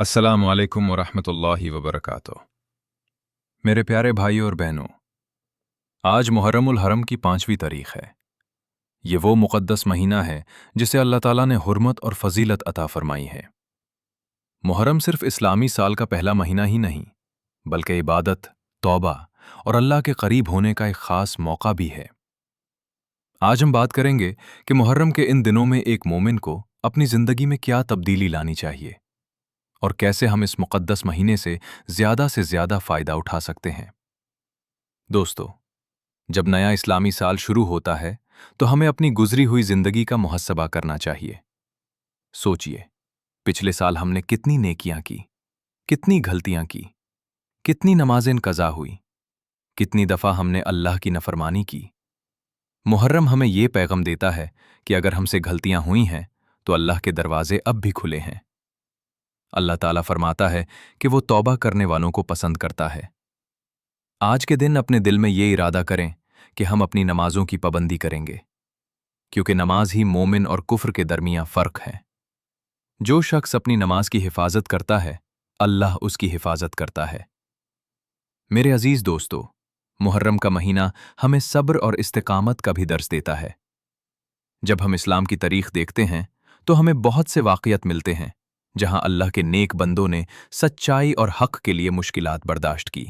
अस्सलाम वालेकुम वरहमतुल्लाहि वबरकातुह। मेरे प्यारे भाइयों और बहनों, आज मुहर्रमुल हरम की 5वीं तारीख है। ये वो मुक़द्दस महीना है जिसे अल्लाह ताला ने हुर्मत और फजीलत अता फरमाई है। मुहर्रम सिर्फ इस्लामी साल का पहला महीना ही नहीं, बल्कि इबादत, तौबा और अल्लाह के करीब होने का एक ख़ास मौका भी है। आज हम बात करेंगे कि मुहर्रम के इन दिनों में एक मोमिन को अपनी ज़िंदगी में क्या तब्दीली लानी चाहिए और कैसे हम इस मुक़द्दस महीने से ज़्यादा फ़ायदा उठा सकते हैं। दोस्तों, जब नया इस्लामी साल शुरू होता है तो हमें अपनी गुजरी हुई जिंदगी का मुहस्सबा करना चाहिए। सोचिए, पिछले साल हमने कितनी नेकियां की, कितनी गलतियां की, कितनी नमाजें कज़ा हुई, कितनी दफ़ा हमने अल्लाह की नफरमानी की। मुहर्रम हमें यह पैगाम देता है कि अगर हमसे गलतियां हुई हैं तो अल्लाह के दरवाजे अब भी खुले हैं। अल्लाह ताला फरमाता है कि वो तौबा करने वालों को पसंद करता है। आज के दिन अपने दिल में ये इरादा करें कि हम अपनी नमाजों की पाबंदी करेंगे, क्योंकि नमाज ही मोमिन और कुफ्र के दरमियां फ़र्क है। जो शख्स अपनी नमाज की हिफाजत करता है, अल्लाह उसकी हिफाजत करता है। मेरे अजीज दोस्तों, मुहर्रम का महीना हमें सब्र और इस्तिकामत का भी दर्स देता है। जब हम इस्लाम की तारीख देखते हैं तो हमें बहुत से वाक़ियात मिलते हैं जहां अल्लाह के नेक बंदों ने सच्चाई और हक के लिए मुश्किलात बर्दाश्त की।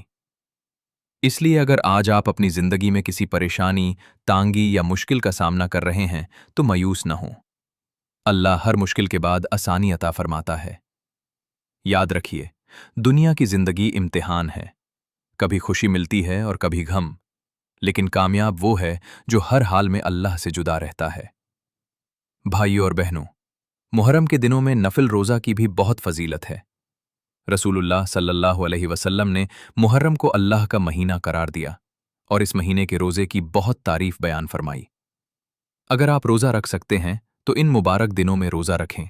इसलिए अगर आज आप अपनी जिंदगी में किसी परेशानी, तांगी या मुश्किल का सामना कर रहे हैं तो मायूस न हों। अल्लाह हर मुश्किल के बाद आसानी अता फरमाता है। याद रखिए, दुनिया की जिंदगी इम्तिहान है। कभी खुशी मिलती है और कभी गम, लेकिन कामयाब वो है जो हर हाल में अल्लाह से जुदा रहता है। भाइयों और बहनों, मुहर्रम के दिनों में नफिल रोज़ा की भी बहुत फजीलत है। रसूलुल्लाह सल्लल्लाहु अलैहि वसल्लम ने मुहर्रम को अल्लाह का महीना करार दिया और इस महीने के रोज़े की बहुत तारीफ बयान फरमाई। अगर आप रोज़ा रख सकते हैं तो इन मुबारक दिनों में रोज़ा रखें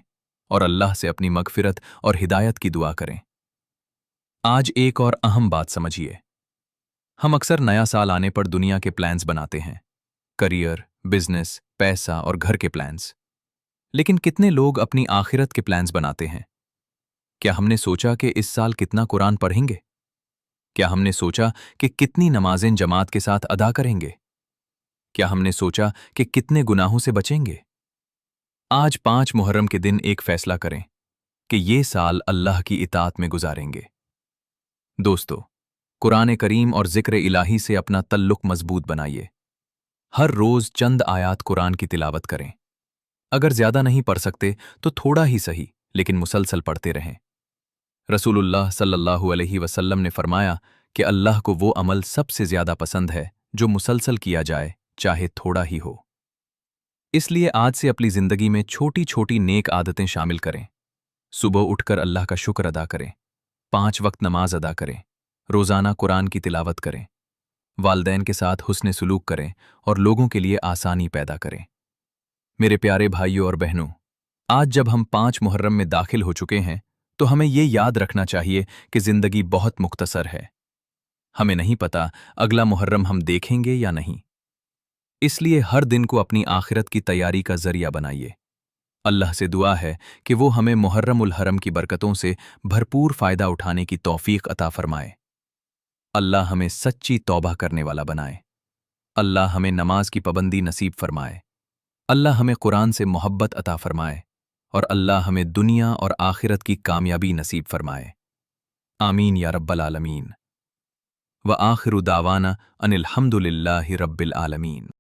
और अल्लाह से अपनी मगफिरत और हिदायत की दुआ करें। आज एक और अहम बात समझिए। हम अक्सर नया साल आने पर दुनिया के प्लान्स बनाते हैं, करियर, बिजनेस, पैसा और घर के प्लान्स। लेकिन कितने लोग अपनी आखिरत के प्लान्स बनाते हैं? क्या हमने सोचा कि इस साल कितना कुरान पढ़ेंगे? क्या हमने सोचा कि कितनी नमाजें जमात के साथ अदा करेंगे? क्या हमने सोचा कि कितने गुनाहों से बचेंगे? आज 5 मुहर्रम के दिन एक फैसला करें कि ये साल अल्लाह की इताअत में गुजारेंगे। दोस्तों, कुरान करीम और जिक्र इलाही से अपना तल्लुक मजबूत बनाइए। हर रोज चंद आयात कुरान की तिलावत करें। अगर ज्यादा नहीं पढ़ सकते तो थोड़ा ही सही, लेकिन मुसलसल पढ़ते रहें। रसूलुल्लाह सल्लल्लाहु अलैहि वसल्लम ने फरमाया कि अल्लाह को वो अमल सबसे ज्यादा पसंद है जो मुसलसल किया जाए, चाहे थोड़ा ही हो। इसलिए आज से अपनी जिंदगी में छोटी छोटी नेक आदतें शामिल करें। सुबह उठकर अल्लाह का शुक्र अदा करें, 5 वक्त नमाज अदा करें, रोजाना कुरान की तिलावत करें, वालदैन के साथ हुस्न सुलूक करें और लोगों के लिए आसानी पैदा करें। मेरे प्यारे भाइयों और बहनों, आज जब हम 5 मुहर्रम में दाखिल हो चुके हैं तो हमें ये याद रखना चाहिए कि जिंदगी बहुत मुख्तसर है। हमें नहीं पता अगला मुहर्रम हम देखेंगे या नहीं। इसलिए हर दिन को अपनी आखिरत की तैयारी का जरिया बनाइए। अल्लाह से दुआ है कि वो हमें मुहर्रमुल हरम की बरकतों से भरपूर फायदा उठाने की तौफीक अता फरमाए। अल्लाह हमें सच्ची तौबा करने वाला बनाए। अल्लाह हमें नमाज की पाबंदी नसीब फरमाए। अल्लाह हमें कुरान से मोहब्बत अता फरमाए और अल्लाह हमें दुनिया और आखिरत की कामयाबी नसीब फरमाए। आमीन या रब्बल आलमीन। व आखिरु दावाना अनिल हम्दुलिल्लाहि रब्बिल आलमीन।